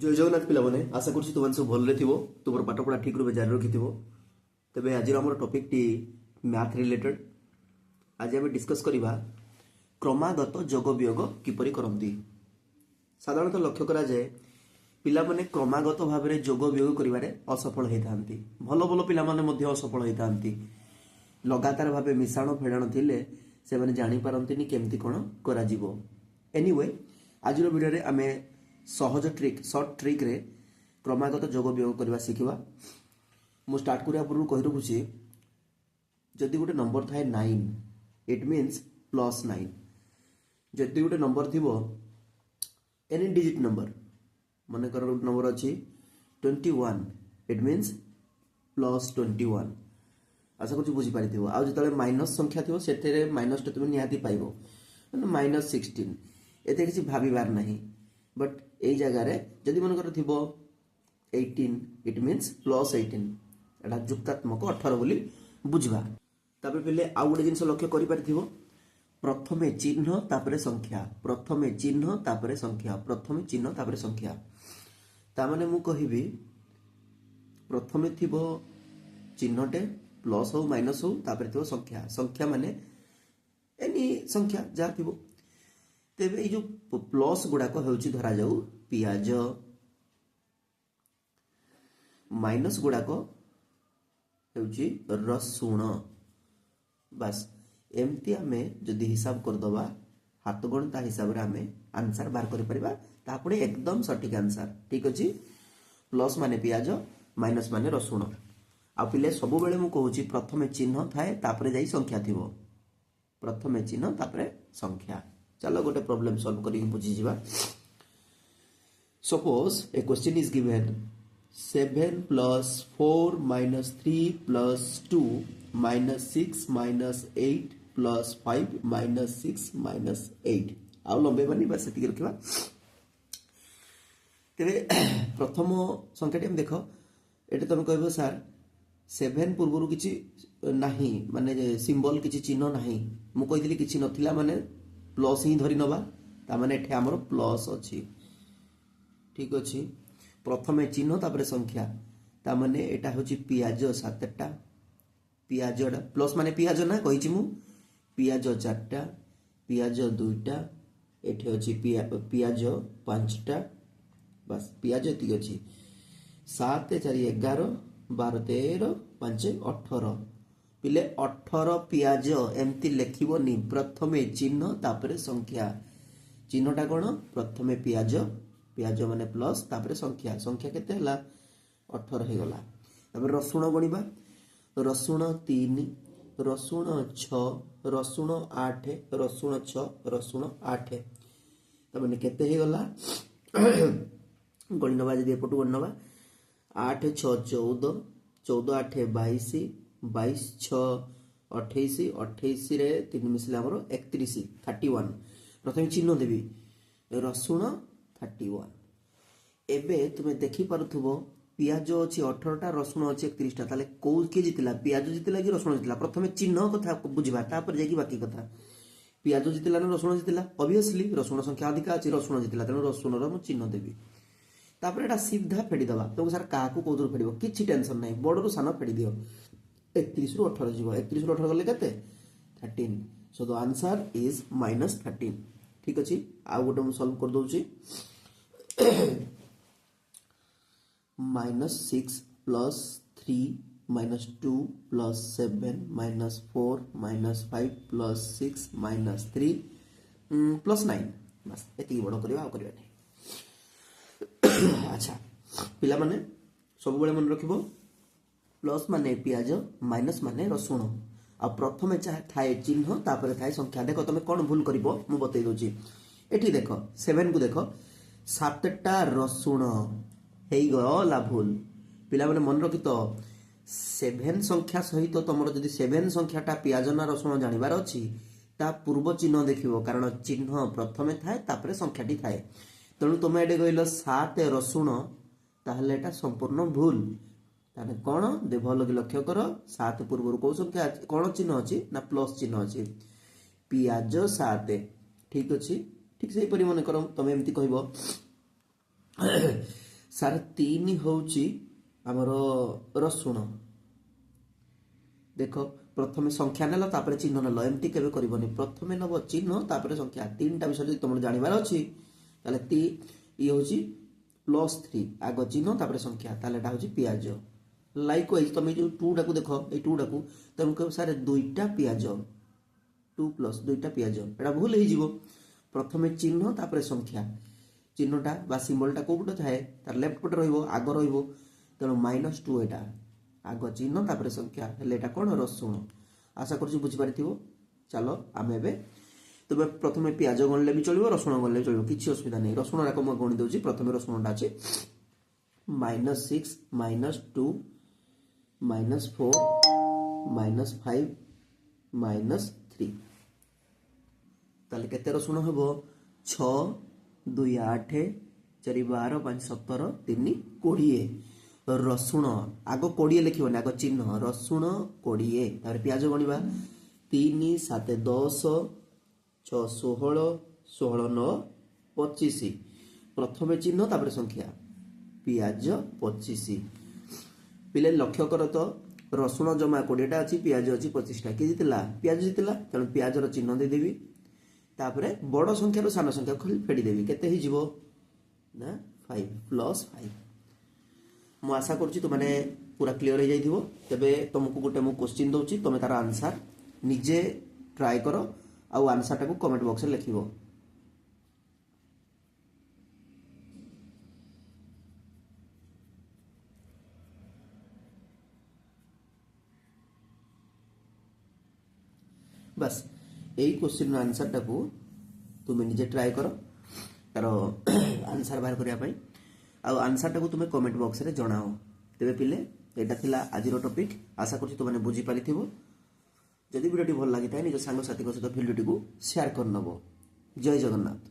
जय जगन्नाथ पिलाने आशा कर तुम सब भले थो तुम पाठपढ़ा ठीक रूप जारी रखि तेज आज आम टपिक टी मैथ रिलेटेड आज आम डिस्कस करवा क्रमागत जोग वियोग किपरि करती। साधारणतः लक्ष्य करा जाए पिला माने क्रमागत भाव में जोग वियोग करिवारे असफल होता भल भल पिला माने असफल होता लगातार भाव मिश्रण फेड़ाण थिले से माने जानी पारंतिनी केमती कौन करा जीवो। एनीवे आज वीडियो आम सहज ट्रिक सर्ट ट्रिक रे क्रमागत जोग वियोग करवा शिखा। मु स्टार्ट करिया पूर्व कहि रखुछि जदि गोटे नंबर थाए 9 इट मीन्स प्लस 9। जदि गोटे नंबर थिबो एनी डिजिट नंबर मन कर गोटे नंबर अछि 21 इट मीन्स प्लस 21। आशा कर बुझी पारिथिबो। आ जतले माइनस संख्या थिबो सेतेरे माइनस टे तुम निहाती पाइबो माइनस 16 एते किछि भाबिबार नाही। बट एई जगह रे जदि मन कर थिबो 18 इट मीन्स प्लस 18 एटा जुक्तात्मक 18 बोली बुझवा। तापर पहले आ गोटे जिंस लक्ष्य करि पारिथिबो प्रथमे चिन्ह तापरे संख्या प्रथमे चिन्ह तापरे संख्या प्रथमे चिन्ह तापरे संख्या। ता माने मु कहिबी प्रथमे थिबो चिन्हटे प्लस हो माइनस हो तापरे थिबो संख्या संख्या माने एनी संख्या जा थिबो। तेबे जो प्लस गुड़ाक होउची धरा जाऊ पियाज माइनस गुड़ाक होउची रसुण। बस एमती आमे जदि हिसाब कर दबा हाथ गणता हिसाब रे आमे आंसर बाहर करि परिबा तापणे एकदम सटीक आंसर। ठीक अछि। प्लस माने पियाज माइनस माने रसुण। आ पिले सब बेले मु कहूची प्रथमे चिन्ह थाए तापरे जाई संख्या थिबो प्रथमे चिन्ह तापरे संख्या। चलो गोटे प्रॉब्लम सॉल्व करी बुझी जीवा। Suppose A question is given 7 plus 4 minus 3 plus 2 minus 6 minus 8 plus 5 minus 6 minus 8 आउ लंबे बनी बस सेति रखिबा। तेरे प्रथम संख्याटी हम देखो एटे तुम कहबो सर 7 पूर्वरु किछि नाही माने सिंबल किछि चिन्ह नाही मु कहितली किछि नथिला माने प्लस ही धरी नबा ता माने एठे हमर प्लस अछि। ठीक अछि। प्रथमे चिन्ह तापरे संख्या ता माने एटा होछि पियाज 7टा पियाजडा प्लस माने पियाज ना कहिछि मु पियाज 4टा पियाज 2टा एठे अछि पियाज 5टा बस पियाज एति अछि 7 4 11 12 13 5 18 पिले 18 पियाज एमती लेखिबोनी प्रथमे चिन्ह तापरे संख्या चिन्हटा कोन प्रथमे पियाज पियाज माने प्लस तापरे संख्या संख्या केते हला 18 हे गला। तापर रसुण गणिबा रसुण 3 रसुण 6 रसुण 8 रसुण 6 रसुण 8 तबने केते हे गला गणिनबा जदि एपटु गणनबा 8 6 14 14 8 22 22 6 28 28 रे 3 मिसले हमरो 31 31 प्रथम चिन्ह देबी रसुण 31। एबे तुमे देखि पारुथबो पियाज अछि 18 टा रसुण अछि 31 टा ताले को के जितिला पियाज जितिला कि रसुण जितिला प्रथमे चिन्ह कथा बुझिबा तापर जेकी बाकी कथा पियाज जितिला न रसुण जितिला ऑब्वियसली रसुण संख्या अधिक अछि रसुण जितिला तेनु रसुण रो मु चिन्ह देबी। तापर एटा सीधा फेडी दबा तो सर का को कोदर फेडिबो किछि टेंशन नाही बडरो सानो फेडी दियो 31 रु 18 जीवो 31 रु 18 गले केते 13 सो द आंसर इज -13। ठीक अछि। आ गोटे मु सॉल्व कर दोछि -6 plus 3 minus 2 plus 7 minus 4 minus 5 plus 6 minus 3 plus 9 बस एति बड़ करबा आ करबा नहीं। अच्छा पिला माने सब बेले मन रखिबो प्लस माने पियाज माइनस माने रसुण आ प्रथमे थाए चिन्ह तापर थाए संख्या। देखो तुम कौन भूल करिवो मु बतै दोछि एठी देखो 7 को देखो 7टा रसुण हेई गला भूल पिला माने मन रखि तो 7 संख्या सहित तमरो जदि 7 संख्याटा पियाज ना रसुण जानिबार अछि ता पूर्व चिन्ह देखिवो कारण चिन्ह प्रथमे थाए तापर संख्याटी थाए तेणु तुम एडे कहलो 7 रसुण ताहले एटा संपूर्ण भूल ताने कोन दे भलो कि लक्ष्य कर 7 पूर्व को संख्या कोन चिन्ह अछि ना प्लस चिन्ह अछि पियाज 7। ठीक अछि। ठीक से परि मन कर तुम एमती कहबो ସାର୍ 3 ହେଉଛି ଆମର ରସୁଣ। ଦେଖ ପ୍ରଥମେ ସଂଖ୍ୟା ନେଲ ତାପରେ ଚିହ୍ନ ନେଲ, ଏମିତି କେବେ କରିବନି। ପ୍ରଥମେ ନେବ ଚିହ୍ନ ତାପରେ ସଂଖ୍ୟା। 3ଟା ବିଷୟ ଯଦି ତମର ଜାଣିବାର ଅଛି ତାହେଲେ ଇଏ ହେଉଛି +3, ଆଗ ଚିହ୍ନ ତାପରେ ସଂଖ୍ୟା, ତାହେଲେ ଏଟା ହେଉଛି ପିଆଜ। ଲାଇକୱାଇଜ ତମେ ଯେଉଁ 2ଟାକୁ ଦେଖ, ଏଇ 2ଟାକୁ ତମେ କହିବ ସାର୍ 2ଟା ପିଆଜ, 2 + 2ଟା ପିଆଜ, ଏଟା ଭୁଲ ହେଇଯିବ। ପ୍ରଥମେ ଚିହ୍ନ ତାପରେ ସଂଖ୍ୟା। ଚିହ୍ନଟା ବା ସିମ୍ବଲଟା କୋଉ ପଟେ ଥାଏ, ତାର ଲେଫ୍ଟ ପଟେ ରହିବ, ଆଗ ରହିବ, ତେଣୁ -2 ଏଟା। ଆଗ ଚିହ୍ନ ତାପରେ ସଂଖ୍ୟା, ହେଲେ ଏଟା କ'ଣ ରସୁଣ। ଆଶା କରୁଛି ବୁଝିପାରିଥିବ। ଚାଲ ଆମେ ଏବେ, ତବେ ପ୍ରଥମେ ପିଆଜ ଗଣିଲେ ବି ଚଳିବ, ରସୁଣ ଗଣିଲେ ବି ଚଳିବ, କିଛି ଅସୁବିଧା ନାହିଁ। ରସୁଣ ଯାକ ମୁଁ ଗଣି ଦେଉଛି। ପ୍ରଥମେ ରସୁଣଟା ଅଛି -6 -2 -4 -5 -3। ତାହେଲେ କେତେ ରସୁଣ ହେବ? 6 2 8 4 12 5 17 3 20। ରସୁଣ ଆଗ 20 ଲେଖିବନି, ଆଗ ଚିହ୍ନ ରସୁଣ 20। ତାପରେ ପିଆଜ ଗଣିବା 3 7 10 6 16 16 9 25। ପ୍ରଥମେ ଚିହ୍ନ ତାପରେ ସଂଖ୍ୟା, ପିଆଜ 25। ପିଲେ ଲକ୍ଷ୍ୟ କର ତ, ରସୁଣ ଜମା 20ଟା ଅଛି, ପିଆଜ ଅଛି 25ଟା। କିଏ ଜିତିଲା? ପିଆଜ ଜିତିଲା। ତେଣୁ ପିଆଜର ଚିହ୍ନ ଦେଇଦେବି, ତାପରେ ବଡ଼ ସଂଖ୍ୟାରୁ ସାନ ସଂଖ୍ୟା ଖାଲି ଫେଡ଼ିଦେବି। କେତେ ହେଇଯିବ ନା 5 +5। ମୁଁ ଆଶା କରୁଛି ତୁମେ ପୁରା କ୍ଲିଅର ହେଇଯାଇଥିବ। ତେବେ ତୁମକୁ ଗୋଟେ ମୁଁ କ୍ୱେଶ୍ଚିନ୍ ଦେଉଛି, ତୁମେ ତାର ଆନ୍ସାର ନିଜେ ଟ୍ରାଏ କର, ଆଉ ଆନ୍ସାରଟାକୁ କମେଣ୍ଟ ବକ୍ସରେ ଲେଖିବ। ବାସ୍ ଏଇ କ୍ୱେଶ୍ଚିନ୍ର ଆନ୍ସାରଟାକୁ ତୁମେ ନିଜେ ଟ୍ରାଏ କର ତାର ଆନ୍ସାର ବାହାର କରିବା ପାଇଁ, ଆଉ ଆନ୍ସାରଟାକୁ ତୁମେ କମେଣ୍ଟ ବକ୍ସରେ ଜଣାଅ। ତେବେ ପିଲେ ଏଇଟା ଥିଲା ଆଜିର ଟପିକ୍। ଆଶା କରୁଛି ତୁମେ ବୁଝିପାରିଥିବ। ଯଦି ଭିଡ଼ିଓଟି ଭଲ ଲାଗିଥାଏ ନିଜ ସାଙ୍ଗସାଥୀଙ୍କ ସହିତ ଭିଡ଼ିଓଟିକୁ ସେୟାର କରିନେବ। ଜୟ ଜଗନ୍ନାଥ।